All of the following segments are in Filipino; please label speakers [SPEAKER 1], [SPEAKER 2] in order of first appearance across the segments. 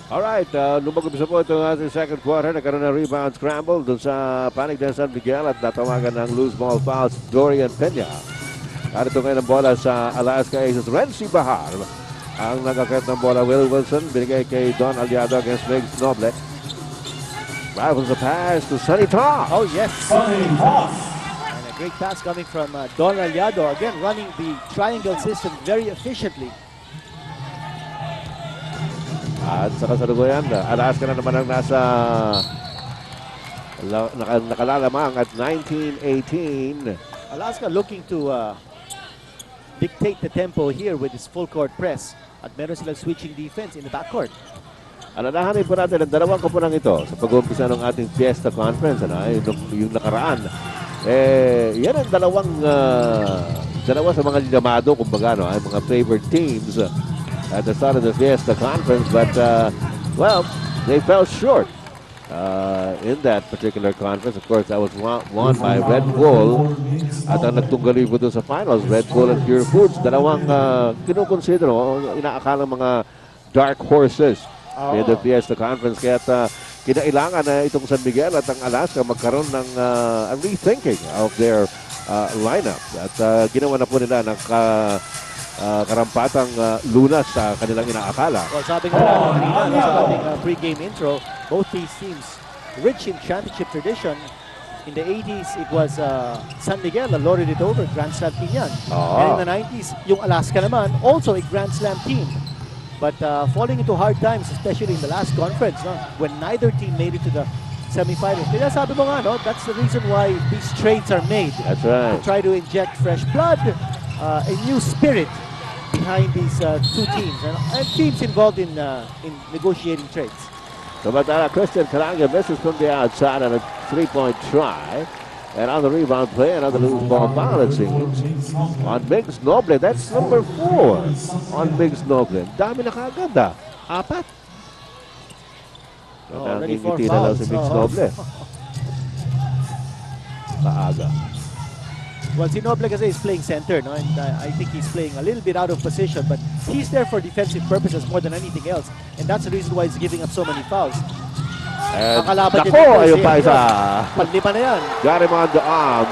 [SPEAKER 1] Alright, lumag-umpisa po ito ng second quarter. Nagkaroon ng rebound scramble dun sa panig ng San Miguel at natawagan ng loose ball fouls Dorian Peña. Narito ngayon ang bola sa Alaska Aces. Rensy Bajar ang nagkakit ng bola. Will Wilson binigay kay Don Aliado against Miguel Noble. Rivals the pass to Sonny Toss.
[SPEAKER 2] Oh yes, Sonny Toss. And a great pass coming from Don Aliado. Again, running the triangle system very efficiently.
[SPEAKER 1] At sa kasalukuyan, Alaska na naman ang nasa nakalalamang at 19-18.
[SPEAKER 2] Alaska looking to dictate the tempo here with his full court press. At meron silang switching defense in the backcourt.
[SPEAKER 1] Alalahanin po natin ang dalawang kapunang ito sa pag-uumpisa ng ating Fiesta Conference. Yung nakaraan. Yan ang dalawa sa mga llamado, kumbaga, ay mga favored teams at the start of the Fiesta Conference, but well, they fell short in that particular conference. Of course, that was won by Red Bull. At ang nagtunggali po doon sa finals, Red Bull and Pure Foods, dalawang kinukonsider, inaakalang mga dark horses in the Fiesta Conference. Kaya kinailangan na itong San Miguel at ang Alaska magkaroon ng rethinking of their lineup. At ginawa na po nila ng karampatang lunas sa kanilang inaakala.
[SPEAKER 2] Well, sabi nga natin sa ating pre-game intro, both these teams rich in championship tradition. In the 80s, it was San Miguel that lorded it over, Grand Slam team yan. And in the 90s, yung Alaska naman, also a Grand Slam team. But falling into hard times, especially in the last conference, when neither team made it to the semifinals. Kaya sabi mo nga, that's the reason why these trades are made.
[SPEAKER 1] That's right.
[SPEAKER 2] To try to inject fresh blood, a new spirit behind these two teams and teams involved in negotiating trades.
[SPEAKER 1] Samantala, Christian Kalanga misses from the outside on a three-point try. And on the rebound play, another loose ball foul, it seems. On Miguel Noble, that's number 4 on Miguel Noble. Dami na kaagad, 4.
[SPEAKER 2] Already 4 fouls.
[SPEAKER 1] Si Miguel Noble. Kaaga.
[SPEAKER 2] Well, si Noble kasi is playing center, and I think he's playing a little bit out of position, but he's there for defensive purposes more than anything else, and that's the reason why he's giving up so many fouls.
[SPEAKER 1] Ang kalaban niya dito, ayun pa isa.
[SPEAKER 2] Panlima na yan.
[SPEAKER 1] Got him on the arm.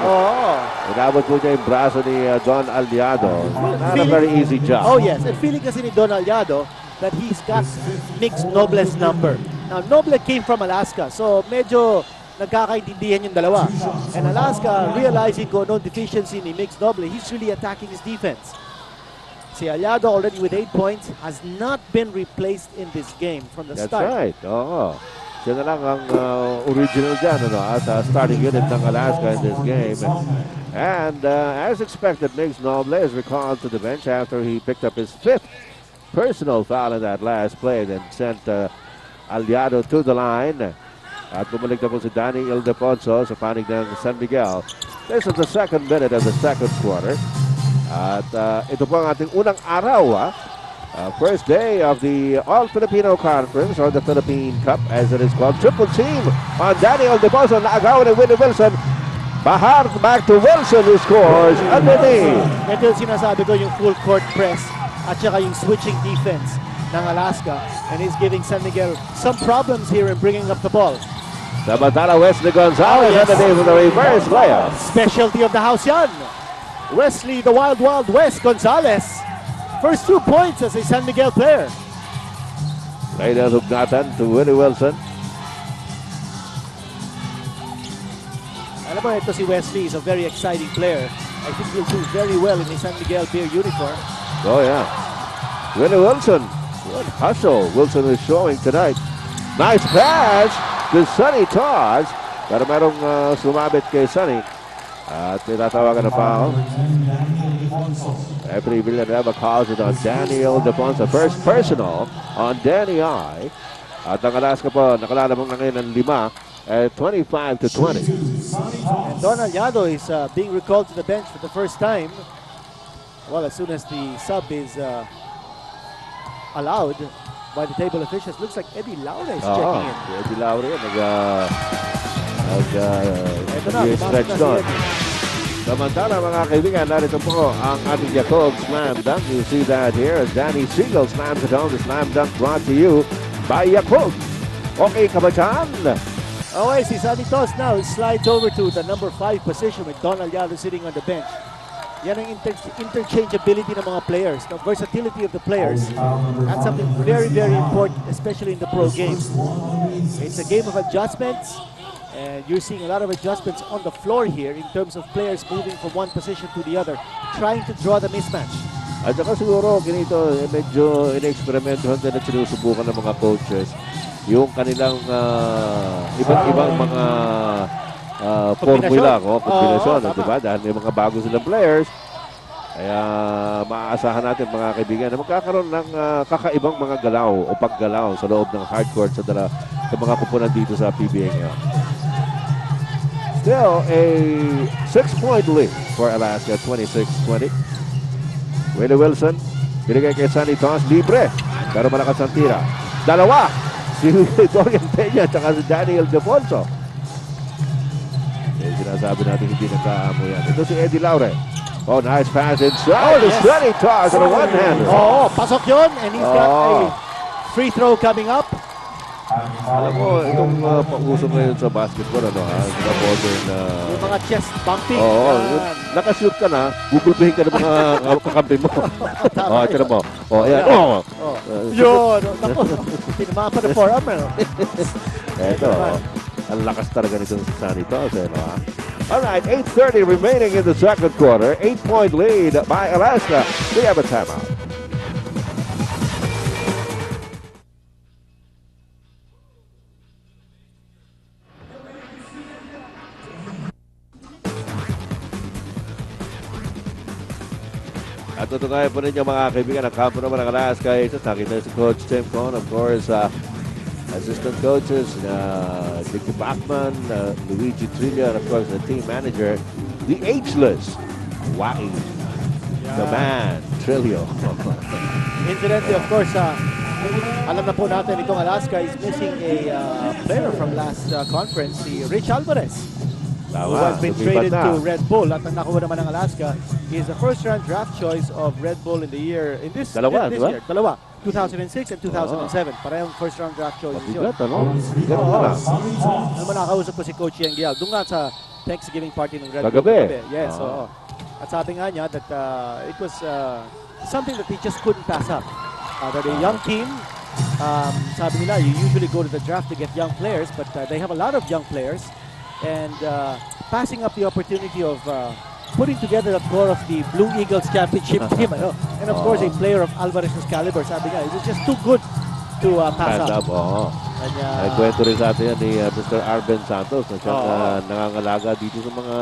[SPEAKER 1] Inabot po niya yung braso ni Don Aliado. Not a very easy job.
[SPEAKER 2] Oh yes, and feeling kasi ni Don Aliado that he's got Miguel Noble's number. Now, Noble came from Alaska, so medyo nagkakaintindihan yung dalawa. And Alaska, realizing kung no deficiency ni Miguel Noble, he's really attacking his defense. Si Aliado already with 8 points has not been replaced in this game from the start.
[SPEAKER 1] That's right. Siya na lang ang original dyan as starting unit ng Alaska in this game. And as expected, Miguel Noble is recalled to the bench after he picked up his 5th personal foul in that last play, then sent Aliado to the line. At bumalik na po si Danny Ildefonso sa panig ng San Miguel. This is the second minute of the second quarter. At ito po ang ating unang araw, first day of the All-Filipino Conference, or the Philippine Cup as it is called. Triple team on Danny Ildefonso, naagawan ni Willie Wilson. Bajar back to Wilson who scores underneath.
[SPEAKER 2] Ito yung sinasabi ko, yung full court press at saka yung switching defense ng Alaska, and he's giving San Miguel some problems here in bringing up the ball.
[SPEAKER 1] Samantala, Wesley Gonzalez underneath with a reverse layup.
[SPEAKER 2] Specialty of the house yan. Wesley, the Wild Wild West Gonzalez. First 2 points as a San Miguel player.
[SPEAKER 1] Right out of Nathan to Willie Wilson.
[SPEAKER 2] Alam mo, ito si Wesley is a very exciting player. I think he'll do very well in the San Miguel Beer uniform.
[SPEAKER 1] Oh yeah. Willie Wilson. What hustle Wilson is showing tonight. Nice pass to Sonny Toss. Pero merong sumabit kay Sonny. At tinatawagan na foul. Every Villanueva calls it on Daniel Ildefonso. First personal on Danny I. At ang Alaska po, nakalalamang na ngayon ng 5 at 25-20.
[SPEAKER 2] And Don Aliado is being recalled to the bench for the first time. Well, as soon as the sub is allowed by the table officials, looks like Eddie Laura is checking in.
[SPEAKER 1] Eddie Laura nag-stretch doon. Samantala mga kaibigan, narito po ang ating Jacob Slam Dunk. You see that here as Danny Siegel slams it home. The Slam Dunk brought to you by Jacob. Okay, kabataan.
[SPEAKER 2] Okay, si Santos now slides over to the number 5 position with Donald Yalo sitting on the bench. Yan ang interchangeability ng mga players, the versatility of the players. That's something very, very important, especially in the pro game. It's a game of adjustments, and you're seeing a lot of adjustments on the floor here in terms of players moving from one position to the other, trying to draw the mismatch.
[SPEAKER 1] At saka siguro, ganito, medyo in-experimentohan din at sinusubukan ng mga coaches yung kanilang iba't ibang mga formula, kombinasyon, diba? Dahil may mga bago silang players. Kaya maaasahan natin mga kaibigan na magkakaroon ng kakaibang mga galaw o paggalaw sa loob ng hardcourt sa mga kupunan dito sa PBA ngayon. Still a 6-point lead for Alaska, 26-20. Willie Wilson, binigay kay Sunny Toss, libre. Pero malakas ang tira. Dalawa, si Dorian Peña at si Daniel Defonso. Sinasabi natin hindi nagkaamo yan. Ito si Eddie Laure. Oh, nice pass inside. The Sunny Toss on a one-hander.
[SPEAKER 2] Oh, pasok yun. And he's got a free throw coming up.
[SPEAKER 1] Alam mo, itong pag-usok ngayon sa basketball, ano ha?
[SPEAKER 2] Yung mga chest bumping.
[SPEAKER 1] Oo, nakashoot ka na, bubulbihin ka ng mga kakampi mo. Oh, tira mo. Oh, ayan. Oh.
[SPEAKER 2] Yun. Naku, tinamaan pa ng forearm.
[SPEAKER 1] Eto, ang lakas talaga nitong si Sunny Toss, no ha? Alright, 8:30 remaining in the second quarter. 8-point lead by Alaska. We have a timeout. At tutunayan po ninyo mga kaibigan, ang kampo naman ng Alaska. Ito, nakita si Coach Tim Cohn, of course, assistant coaches, Dickie Bachman, Luigi Trilla, and of course, the team manager, the ageless, Wai, the man, Trillo.
[SPEAKER 2] Incidentally, of course, alam na po natin itong Alaska is missing a player from last conference, si Rich Alvarez. Who has been traded to Red Bull. At ang nakuha naman ng Alaska, he is the first-round draft choice of Red Bull in the year, in this year. Dalawa, 2006 and 2007. Parehong first-round draft choices yun.
[SPEAKER 1] Bigat, ano? Bigat na.
[SPEAKER 2] Naman nakakausap ko si Coach Yang Gial. Doon nga sa Thanksgiving party ng Red Bull.
[SPEAKER 1] Kagabi.
[SPEAKER 2] Yes, oo. At sabi nga niya that it was something that he just couldn't pass up. That a young team, sabi nila, you usually go to the draft to get young players, but they have a lot of young players. And passing up the opportunity of putting together the core of the Blue Eagles championship team. And of course, a player of Alvarez's caliber, sabi nga, it was just too good to pass up.
[SPEAKER 1] Nagkwento rin sa atin yan ni Mr. Arben Santos na siyang nangangalaga dito sa mga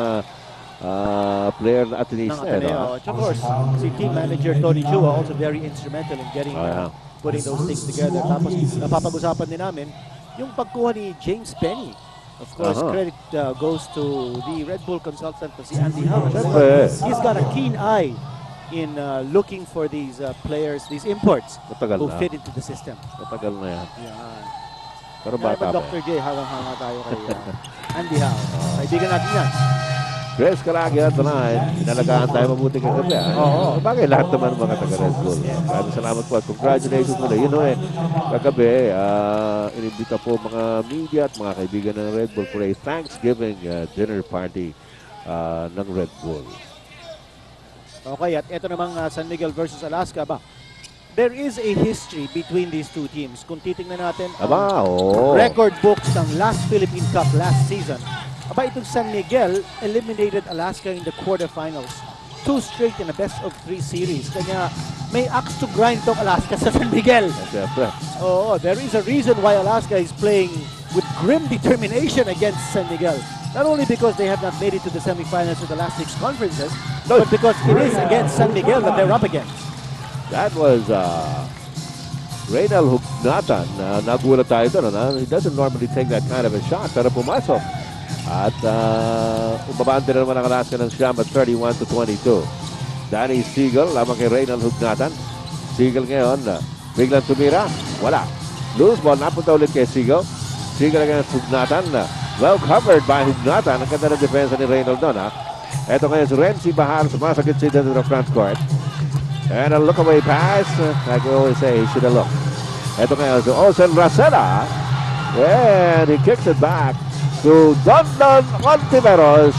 [SPEAKER 1] player na atinista.
[SPEAKER 2] Of course, si team manager Tony Chua also very instrumental in getting putting those things together. Tapos napapag-usapan din namin yung pagkuha ni James Penny. Of course, credit goes to the Red Bull consultant, si Andy Howe. He's got a keen eye in looking for these players, these imports who fit into the system.
[SPEAKER 1] Matagal na yan. Pero
[SPEAKER 2] bata pa. Dr. J, hanga tayo kay Andy Howe. Kaibigan natin yan.
[SPEAKER 1] Chris Caragia tonight, inalagaan tayo mabuti kagabi. Bagay lahat naman mga taga-Red Bull. Maraming salamat po at congratulations muna. Yun kagabi, inimbita po mga media at mga kaibigan ng Red Bull for a Thanksgiving dinner party ng Red Bull.
[SPEAKER 2] Okay, at ito namang San Miguel versus Alaska ba? There is a history between these two teams. Kung titingnan natin ang record books ng last Philippine Cup last season, itong San Miguel eliminated Alaska in the quarterfinals. 2 straight in a best-of-3 series. Kanya may axe to grind tong Alaska sa San Miguel. There is a reason why Alaska is playing with grim determination against San Miguel. Not only because they have not made it to the semifinals of the last 6 conferences, but because it is against San Miguel that they're up against.
[SPEAKER 1] That was Reynal Hugnatan. Nagulat tayo doon. He doesn't normally take that kind of a shot, pero pumasok. At umabante na naman ang Alaska ng siyam at 31-22. Danny Siegel lamang kay Reynal Hugnatan. Siegel ngayon, biglang tumira. Wala. Loose ball, napunta ulit kay Siegel. Siegel against Hugnatan. Well covered by Hugnatan. Ang ganda ng depensa ni Reynal doon. Ito ngayon si Rensy Bajar, sumasagit siya dito sa front court. And a look-away pass. Like we always say, he should have looked. Ito ngayon si Olsen Racela. And he kicks it back to Dondon Ontiveros.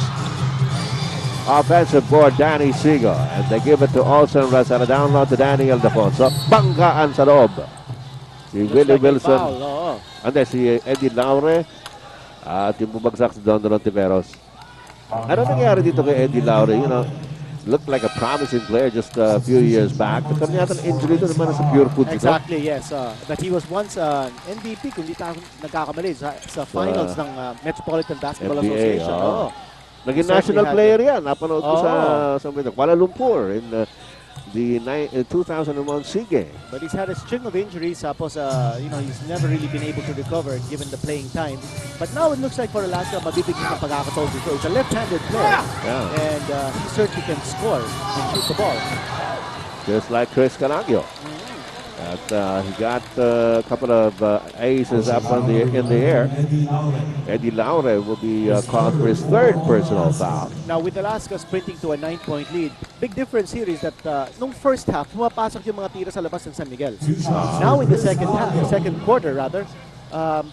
[SPEAKER 1] Offensive board, Danny Siegel. And they give it to Olsen Racela. Down low to Daniel Defonso. Banggaan sa loob. Si Willie Wilson. Ande si Eddie Laure. At yung bumagsak si Dondon Ontiveros. Ano nangyari dito kay Eddie Laure? You know, looked like a promising player just a few years back. Nagkaroon yata ng injury doon naman sa Pure Foods.
[SPEAKER 2] Exactly, yes. But he was once an MVP, kung di tayo nagkakamali, sa finals ng Metropolitan Basketball
[SPEAKER 1] NBA,
[SPEAKER 2] Association.
[SPEAKER 1] Naging national player yan. Napanood ko sa Kuala Lumpur in the 2001 SEA Games.
[SPEAKER 2] But he's had a string of injuries. Tapos, you know, he's never really been able to recover given the playing time. But now it looks like for Alaska, mabibigyan ng pagkakataon dito. He's a left-handed player.
[SPEAKER 1] Yeah.
[SPEAKER 2] And he certainly can score and shoot the ball.
[SPEAKER 1] Just like Chris Calagio. He got a couple of aces up in the air. Eddie Laure will be called for his third personal foul.
[SPEAKER 2] Now with Alaska sprinting to a 9-point lead, big difference here is that nung first half, pumapasok yung mga tira sa labas ng San Miguel. Now in the second quarter rather,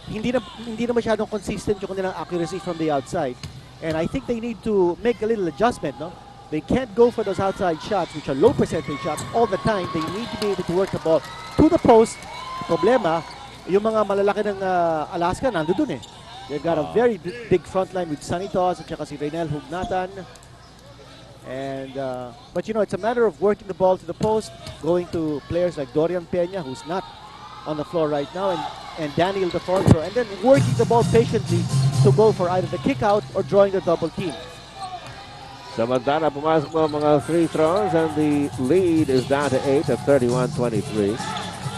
[SPEAKER 2] hindi na masyadong consistent yung kanilang accuracy from the outside. And I think they need to make a little adjustment, no? They can't go for those outside shots, which are low percentage shots, all the time. They need to be able to work the ball to the post. Problema, yung mga malalaki ng Alaska, nando dun eh. They've got a very big front line with Sonny Toss at saka si Reynel Hugnatan. And, but you know, it's a matter of working the ball to the post, going to players like Dorian Peña, who's not on the floor right now, and Daniel Defonso, and then working the ball patiently to go for either the kick out or drawing the double team.
[SPEAKER 1] Samantala, pumasok mo mga free throws and the lead is down to 8 at 31-23.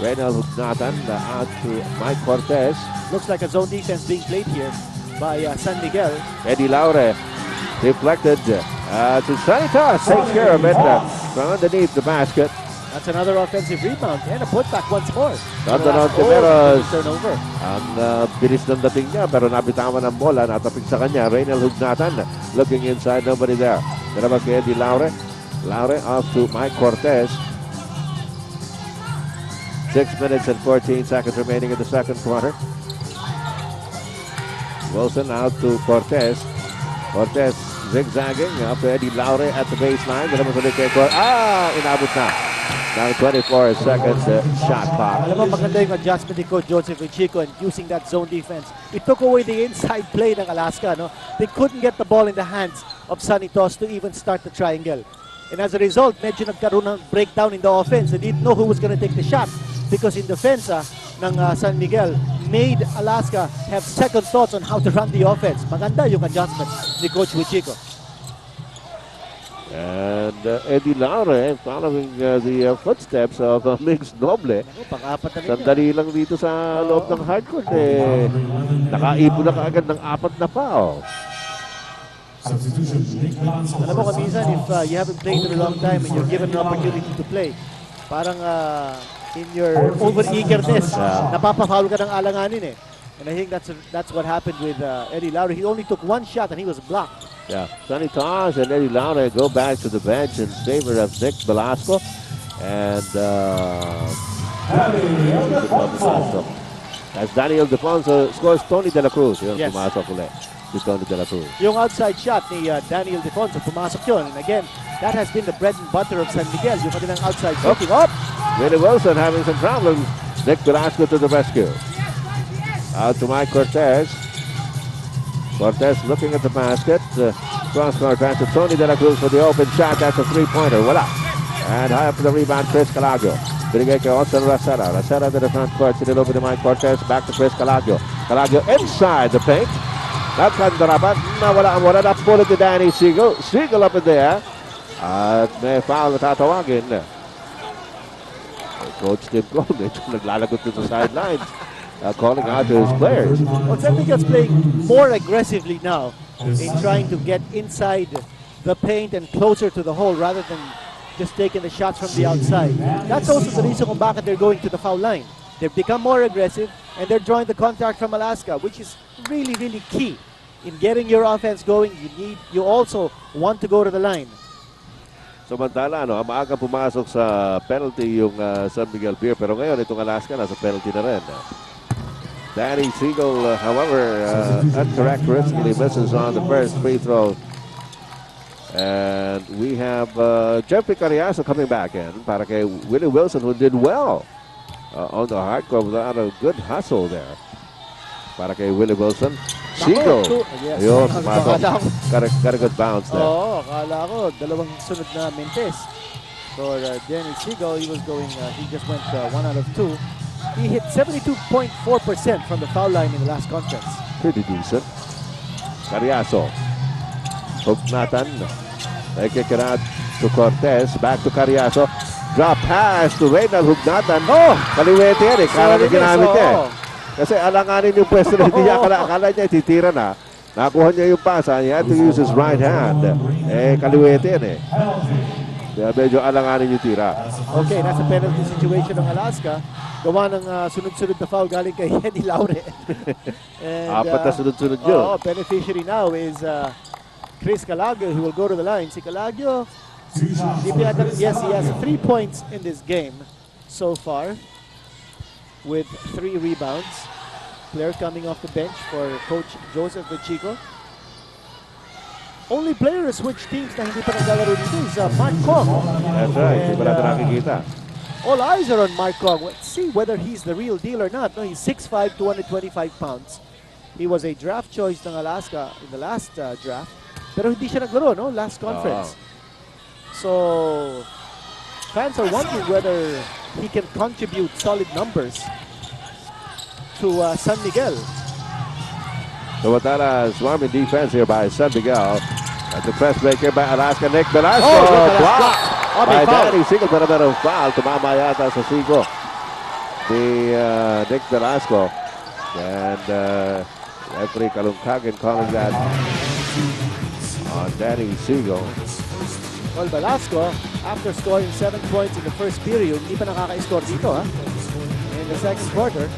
[SPEAKER 1] Reynel Hugnatan out to Mike Cortez.
[SPEAKER 2] Looks like a zone defense being played here by San Miguel.
[SPEAKER 1] Eddie Laure deflected to Sanitas. Takes care of it from underneath the basket.
[SPEAKER 2] That's another offensive rebound and a putback once more.
[SPEAKER 1] Dondon Ontiveros.
[SPEAKER 2] Turnover.
[SPEAKER 1] Ang bilis ng dating niya pero nabitawan ng bola. Natapig sa kanya. Reynel Hugnatan looking inside. Nobody there. Dalawa kay Eddie Laure. Laure off to Mike Cortez. 6 minutes and 14 seconds remaining in the second quarter. Wilson out to Cortez. Cortez zigzagging up to Eddie Laure at the baseline. Dalawa sa kay Cortez. Inabot na. Now 24 seconds shot clock.
[SPEAKER 2] Alam mo, maganda yung adjustment ni Coach Joseph Chico and using that zone defense. It took away the inside play ng Alaska. No? They couldn't get the ball in the hands of Sonny Toss to even start the triangle. And as a result, medyo nagkaroon ng breakdown in the offense. They didn't know who was going to take the shot because in defense ng San Miguel made Alaska have second thoughts on how to run the offense. Maganda yung adjustment ni Coach Chico.
[SPEAKER 1] And Eddie Laure following the footsteps of Mix Noble. Sandali lang dito sa loob ng hardcourt. Nakaipon na kaagad ng 4 na foul.
[SPEAKER 2] Alam mo kaminsan, if you haven't played in a long time and you're given an opportunity to play, parang in your over-eagerness, napapafoul ka ng alanganin eh. And I think that's what happened with Eddie Laure. He only took 1 shot and he was blocked.
[SPEAKER 1] Yeah, Sonny Toss and Eddie Laure go back to the bench in favor of Nick Velasco. And as Daniel Defonso scores, Tony De La Cruz. Yun,
[SPEAKER 2] yes.
[SPEAKER 1] Pumasok ulit si Tony De La Cruz.
[SPEAKER 2] Yung outside shot ni Daniel Defonso, pumasok yun. And again, that has been the bread and butter of San Miguel. Yung kanilang outside shooting.
[SPEAKER 1] Willie Wilson having some problems. Nick Velasco to the rescue. Out to Mike Cortez. Cortez looking at the basket. Cross-court pass to Tony De La Cruz for the open shot. That's a three-pointer. Wala. And high up for the rebound, Chris Calagio. Binigay kay Austin Racela. Racela to the front court. Sinil over to Mike Cortez. Back to Chris Calagio. Calagio inside the paint. Nakandarapan. Wala na bullet to Danny Siegel. Siegel up in the air. At may foul na tatawagin. Coach Tim Cole, medyo naglalagot to the sidelines. Calling out to his players.
[SPEAKER 2] Well, San Miguel's playing more aggressively now in trying to get inside the paint and closer to the hole rather than just taking the shots from the outside. That's also the reason kung bakit they're going to the foul line. They've become more aggressive and they're drawing the contact from Alaska, which is really, really key in getting your offense going, you also want to go to the line.
[SPEAKER 1] Samantala, ang maaga pumasok sa penalty yung San Miguel Beer. Pero ngayon, itong Alaska nasa penalty na rin. Danny Siegel, however, uncharacteristically misses on the first free throw. And we have Jeffrey Carriazo coming back in para kay Willie Wilson, who did well on the hardcore without a good hustle there. Para kay Willie Wilson. Siegel.
[SPEAKER 2] Yes.
[SPEAKER 1] Ayun, got a good bounce there.
[SPEAKER 2] Oo, akala ko, dalawang sunod na mintes. For Danny Siegel, he just went 1 out of 2. He hit 72.4% from the foul line in the last conference.
[SPEAKER 1] Pretty decent. Carriazo. Hugnatan. They kick it out to Cortez. Back to Carriazo. Drop pass to Reynald Hugnatan. Oh! Kaliwete yan eh. Kala na ginamit niya eh. Kasi alanganin yung pwesto na hindi niya. Akala niya titira na. Nakuha niya yung pasa. He had to use his right hand. Eh, kaliwete yan eh. Kaya medyo alanganin yung tira.
[SPEAKER 2] Okay, nasa penalty situation ng Alaska. Gawa ng sunod-sunod na foul galing kay Eddie Laure.
[SPEAKER 1] Apat na sunod-sunod yun.
[SPEAKER 2] Beneficiary now is Chris Calagio, who will go to the line. Si Calagio, yes, he has 3 points in this game so far with 3 rebounds. Player coming off the bench for Coach Joseph Chico. Only player who switched teams na hindi pa naglalaro dito is Mark Kong.
[SPEAKER 1] That's right. Hindi pa natin nakikita.
[SPEAKER 2] All eyes are on Mark Kong. Let's see whether he's the real deal or not. No, he's 6'5", 225 pounds. He was a draft choice ng Alaska in the last draft. Pero hindi siya naglaro, no? Last conference. So, fans are wondering whether he can contribute solid numbers to San Miguel.
[SPEAKER 1] Samantala, swarming defense here by San Miguel. At the press break here by Alaska. Nick Velasco. Blocked by Danny Siegel. Pero meron foul. Tumama yata sa Sigo. Nick Velasco. And referee Kalungkagan calling that on Danny Siegel.
[SPEAKER 2] Well, Velasco, after scoring 7 points in the first period, hindi pa nakaka-score dito, ha? In the second quarter.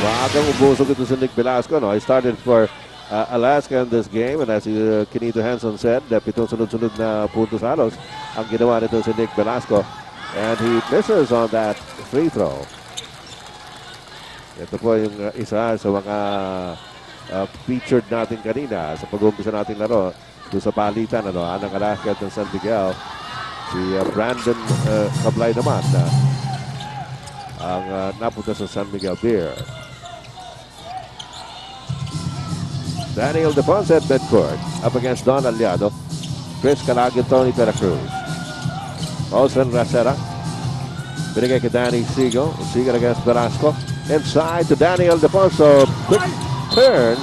[SPEAKER 1] Maagang ubusog ito si Nick Velasco. No? He started for Alaska in this game. And as Kinito Hanson said, 7 sunod-sunod na puntos halos ang ginawa nito si Nick Velasco. And he misses on that free throw. Ito po yung isa sa mga featured natin kanina sa pag-umpisa natin laro doon sa palitan ng Alaska at ng San Miguel. Si Brandon Kablay naman ang napunta sa San Miguel Beer. Daniel Deponce at midcourt up against Don Aliado, Chris Calagio, Tony De La Cruz. Olsen Racera. Binigay kay Danny Siegel. Siegel against Velasco. Inside to Daniel Deponce. Quick turn.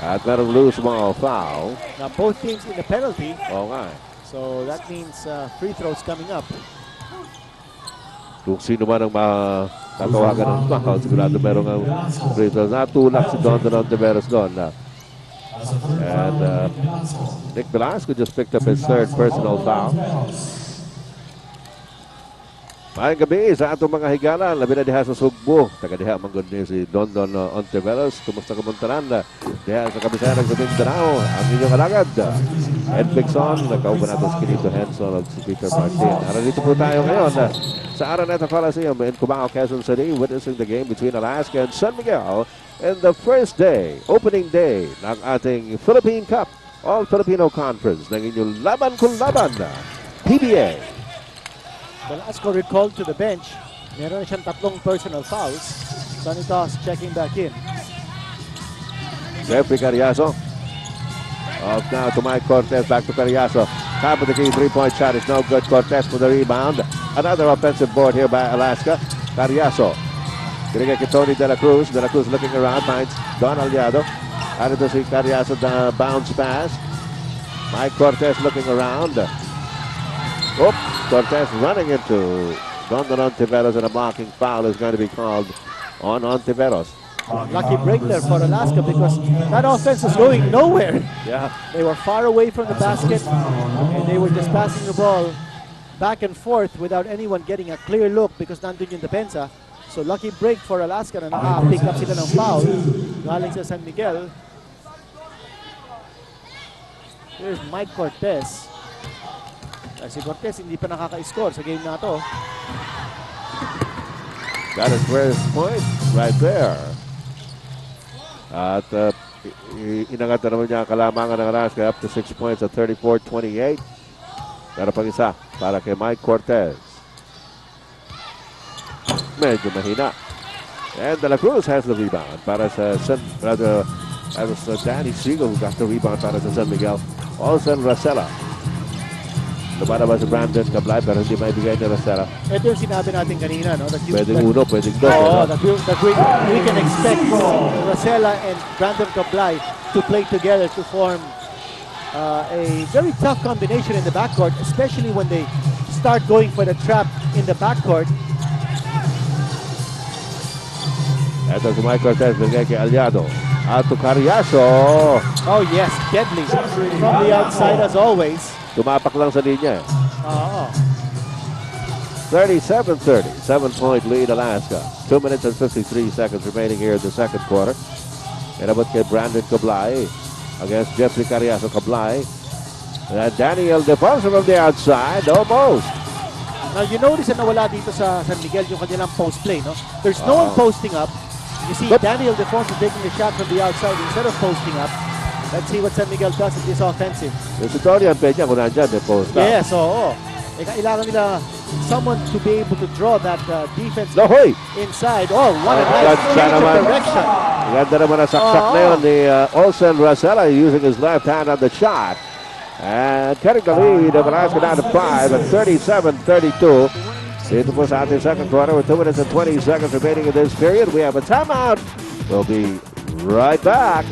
[SPEAKER 1] At merong loose ball foul.
[SPEAKER 2] Now both teams in the penalty.
[SPEAKER 1] Oo nga.
[SPEAKER 2] So that means free throws coming up.
[SPEAKER 1] Kung sino man ang tatawagan ng foul, sigurado merong free throws. Natulak si Don Tiveros doon. And Nick Velasco just picked up his 3rd personal foul. Maayong gabi sa atong mga higala. Labi na diha sa Sugbo. Taga diha manggod niya si Don Ontiveros. Kumusta kamuntaran? Diha sa kabisayan sa Mindanao. Ang inyong alagad. Ed Bixon. Nakauban natin si Kinito Henson at si Peter Martin. Dito po tayo ngayon sa Araneta Coliseum in Cubao, Quezon City, witnessing the game between Alaska and San Miguel in the first day, opening day ng ating Philippine Cup All-Filipino Conference ng inyong laban kung laban na PBA.
[SPEAKER 2] Velasco recalled to the bench. Meron na siyang 3 personal fouls. Sonny Toss checking back in.
[SPEAKER 1] Jeffrey Carriazo. Off now to Mike Cortez. Back to Carriazo. Top of the key 3-point shot is no good. Cortez for the rebound. Another offensive board here by Alaska. Carriazo. Binigay kay Tony De La Cruz. De La Cruz looking around. Finds Don Aliado. Ano to si Carriazo the bounce pass. Mike Cortez looking around. Oops. Cortez running into Don Ontiveros, and a blocking foul is going to be called on Ontiveros.
[SPEAKER 2] Lucky break there for Alaska because that offense is going nowhere.
[SPEAKER 1] Yeah.
[SPEAKER 2] They were far away from the basket and they were just passing the ball back and forth without anyone getting a clear look because nandun yung depensa. So lucky break for Alaska na naka-pick up sila ng foul galing sa San Miguel. Here's Mike Cortez. Si Cortez hindi pa nakaka-score sa game na to.
[SPEAKER 1] Got his first point right there. At inangat na naman niya ang kalamangan ng Alaska up to 6 points at 34-28. Pero pang isa para kay Mike Cortez. Medyo mahina. And De La Cruz has the rebound para sa that was Danny Siegel who got the rebound para sa San Miguel. Also Rosella. Lumalabas si Brandon Cablay pero hindi maibigay ni Rosella.
[SPEAKER 2] Ito yung sinabi natin kanina, no?
[SPEAKER 1] Pwedeng uno, pwedeng dos.
[SPEAKER 2] That we can expect Rosella and Brandon Cablay to play together to form a very tough combination in the backcourt, especially when they start going for the trap in the backcourt.
[SPEAKER 1] Ito si Mike Cortez, bigay kay Aliado. Ato Cariaso.
[SPEAKER 2] Oh yes, deadly. From the outside as always.
[SPEAKER 1] Tumapak lang sa linya. 37-30. 7-point lead Alaska. 2 minutes and 53 seconds remaining here in the second quarter. Inabot kay Brandon Cablay against Jeffrey Cariaso. Cablay. And Daniel Defonso from the outside. Almost.
[SPEAKER 2] Now you notice na nawala dito sa San Miguel yung kanilang post play, no? There's no one posting up. You see Daniel Defonso taking the shot from the outside instead of posting up. Let's see what San Miguel does in this offensive.
[SPEAKER 1] Yung si Dorian Peña kung nandyan, post up.
[SPEAKER 2] Yes, oo. Kailangan nila someone to be able to draw that defense inside. Oh, what a nice change of direction.
[SPEAKER 1] Ganda naman ang saksak na yun ni Olsen Rosella using his left hand on the shot. And cutting the lead of Alaska down to 5 at 37-32. Dito po sa ating second quarter with 2 minutes and 20 seconds remaining in this period. We have a timeout. We'll be right back.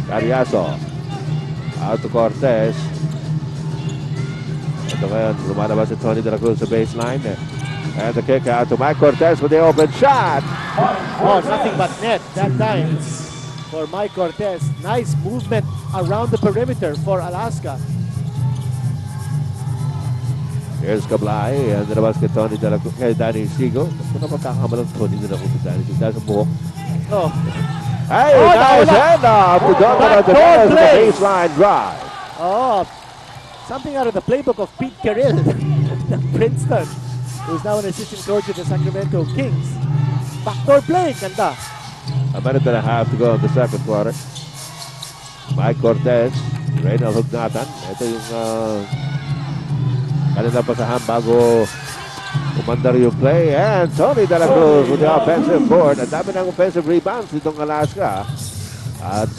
[SPEAKER 1] Cariaso. Out to Cortez. Ito ngayon, lumalabas si Tony De La Cruz sa baseline. And the kick out to Mike Cortez with the open shot.
[SPEAKER 2] Oh, nothing but net that time for Mike Cortez. Nice movement around the perimeter for Alaska.
[SPEAKER 1] Here's Cablay. And nilabas kay Tony De La Cruz. Kay Danny Sigo. Kung napagkakamalang Tony De La Cruz sa Danny Sigo. Dahil sa buhok.
[SPEAKER 2] Oh.
[SPEAKER 1] Hey, nice handoff to Dominic the baseline drive.
[SPEAKER 2] Oh, something out of the playbook of Pete Carrill, Princeton, who's now an assistant coach of the Sacramento Kings. Backdoor play, ganda.
[SPEAKER 1] A minute and a half to go in the second quarter. Mike Cortez, Reynald Hugnatan. Ito yung kanila pasahan bago umandar yung play. And Tony De La Cruz with the offensive board. Ang dami ng offensive rebounds ditong Alaska. At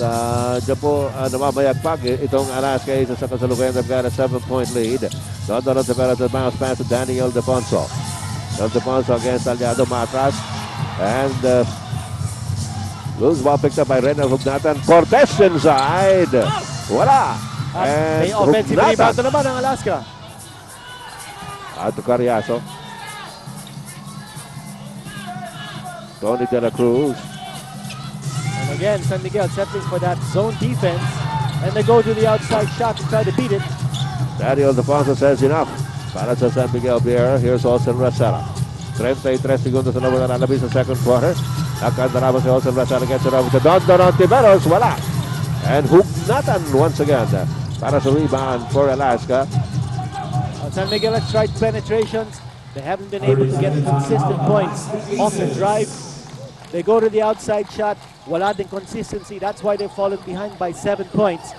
[SPEAKER 1] dyan po namamayagpag itong Alaska isa sa kasalukuyan. They've got a 7-point lead. Doon sa pera to bounce pass to Daniel Defonso. Defonso against Aliado Matras. And loose ball picked up by Reynald Hugnatan. Cortez inside. Wala. And
[SPEAKER 2] may offensive rebound na naman ang Alaska.
[SPEAKER 1] At Cariaso. Tony De La Cruz.
[SPEAKER 2] And again, San Miguel settling for that zone defense. And they go to the outside shot to try to beat it.
[SPEAKER 1] Daniel Defonso says enough. Para sa San Miguel Beer, here's Olsen Rosella. 33 segundos na naman nalabis sa second quarter. Nakandaraman si Olsen Rosella gets it over to Don Tiberos. Wala. And Hugnatan once again para sa rebound for Alaska.
[SPEAKER 2] San Miguel has tried penetrations. They haven't been able to get consistent points off the drive. They go to the outside shot. Wala din consistency. That's why they've fallen behind by 7 points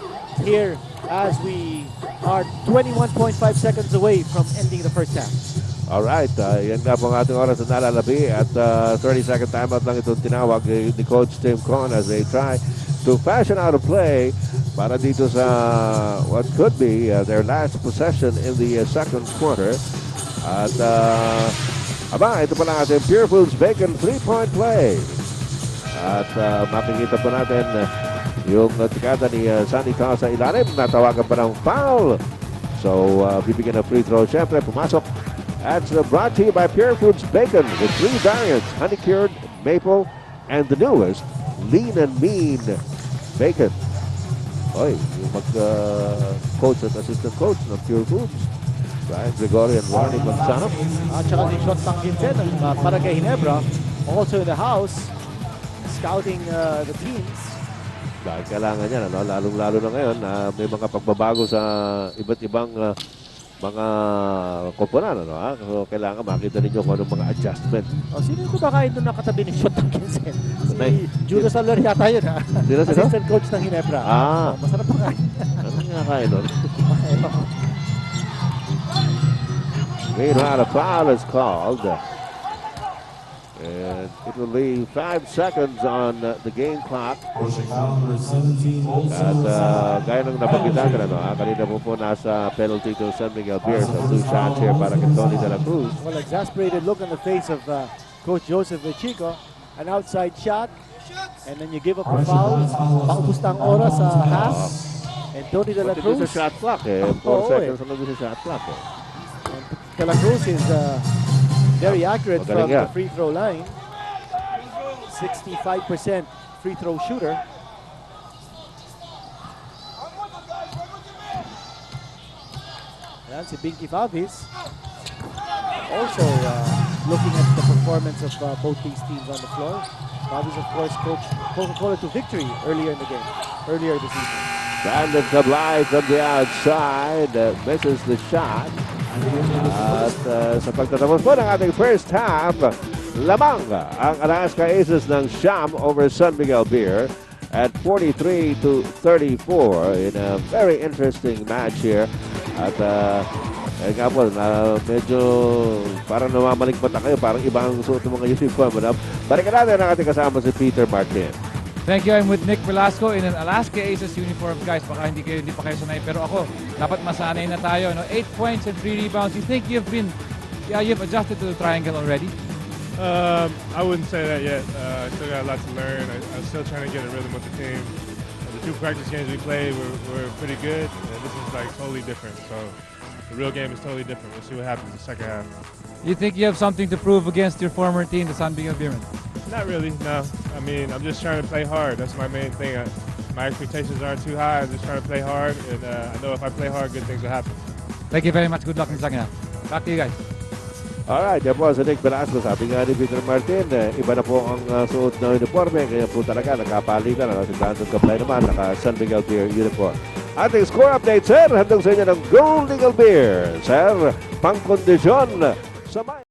[SPEAKER 2] here as we are 21.5 seconds away from ending the first half.
[SPEAKER 1] Alright, yan nga po ang ating oras na nalalabi at 30-second timeout lang itong tinawag ni Coach Tim Cohn as they try to fashion out a play para dito sa what could be their last possession in the second quarter. At ito pa lang ating Pure Foods Bacon 3-point play. At makikita po natin yung tikada ni Sandy Kao sa ilalim. Natawagan pa ng foul. So bibigyan ng free throw. Siyempre pumasok. That's brought to you by Pure Foods Bacon with 3 variants. Honey cured, maple, and the newest lean and mean bacon. Oy, yung mag-coach at assistant coach ng Pure Foods. Brian Gregorio and Ronnie Gonzalo.
[SPEAKER 2] At saka ni Shot Tangin din para kay Ginebra. Also in the house. scouting the teams.
[SPEAKER 1] Dahil kailangan yan, ano? Lalong-lalo na ngayon na may mga pagbabago sa iba't ibang mga koponan. Ano, ha? So, kailangan makita ninyo kung anong mga adjustment.
[SPEAKER 2] O, sino yung kumakain doon nakatabi ni Shot Atkinson? Si
[SPEAKER 1] Nay.
[SPEAKER 2] Julio Salor yata yun, ha?
[SPEAKER 1] Sino?
[SPEAKER 2] Assistant coach ng Ginebra.
[SPEAKER 1] Ah.
[SPEAKER 2] Masarap pa kain.
[SPEAKER 1] Ano nga kain nun? Green out of foul is called. And it will leave 5 seconds on the game clock. At gaya ng nabanggit natin, ano, kanina po nasa penalty to San Miguel Beer. So 2 shots here para kay Tony De La Cruz.
[SPEAKER 2] Well, exasperated look on the face of Coach Joseph Chico. An outside shot. And then you give up a foul. Paubos na ang oras sa half. And Tony De La
[SPEAKER 1] Pati
[SPEAKER 2] Cruz.
[SPEAKER 1] sa shot clock, 4 seconds na sa shot clock.
[SPEAKER 2] And De La Cruz is very accurate from
[SPEAKER 1] Magaling
[SPEAKER 2] the
[SPEAKER 1] yan.
[SPEAKER 2] free throw line. 65% free throw shooter. Yan si Binky Favis. Also looking at the performance of both these teams on the floor. Favis, of course, coached Coca-Cola to victory earlier in the game, earlier this evening.
[SPEAKER 1] Brandon Tablay from the outside misses the shot. At sa pagtatapos po ng ating first half, lamang ang Alaska Aces ng Siam over San Miguel Beer at 43-34 in a very interesting match here. At nga po, medyo parang namamalikmata kayo, parang iba ang suot ng mga uniform. Balikan natin ang ating kasama si Peter Martin.
[SPEAKER 3] Thank you. I'm with Nick Velasco in an Alaska Aces uniform. Guys, baka hindi pa kayo sanay. Pero ako, dapat masanay na tayo. No? 8 points and 3 rebounds. You think you've adjusted to the triangle already?
[SPEAKER 4] I wouldn't say that yet. I still got a lot to learn. I'm still trying to get a rhythm with the team. The 2 practice games we played were pretty good. And this is like totally different. So the real game is totally different. We'll see what happens in the second half.
[SPEAKER 3] You think you have something to prove against your former team, the San Miguel Beermen?
[SPEAKER 4] Not really, no. I mean, I'm just trying to play hard. That's my main thing. My expectations aren't too high. I'm just trying to play hard, and I know if I play hard, good things will happen.
[SPEAKER 3] Thank you very much. Good luck in the second half. Back to you guys.
[SPEAKER 1] Alright, yan po si Nick Velasco. Sabi nga ni Peter Martin, iba na po ang suot na uniforme. Kaya po talaga nakapalitan. Si Brandon Tablay naman, naka San Miguel Beer uniform. Ating score update, sir. Handang sa inyo ng Gold Eagle Beer. Sir, pangkondisyon sa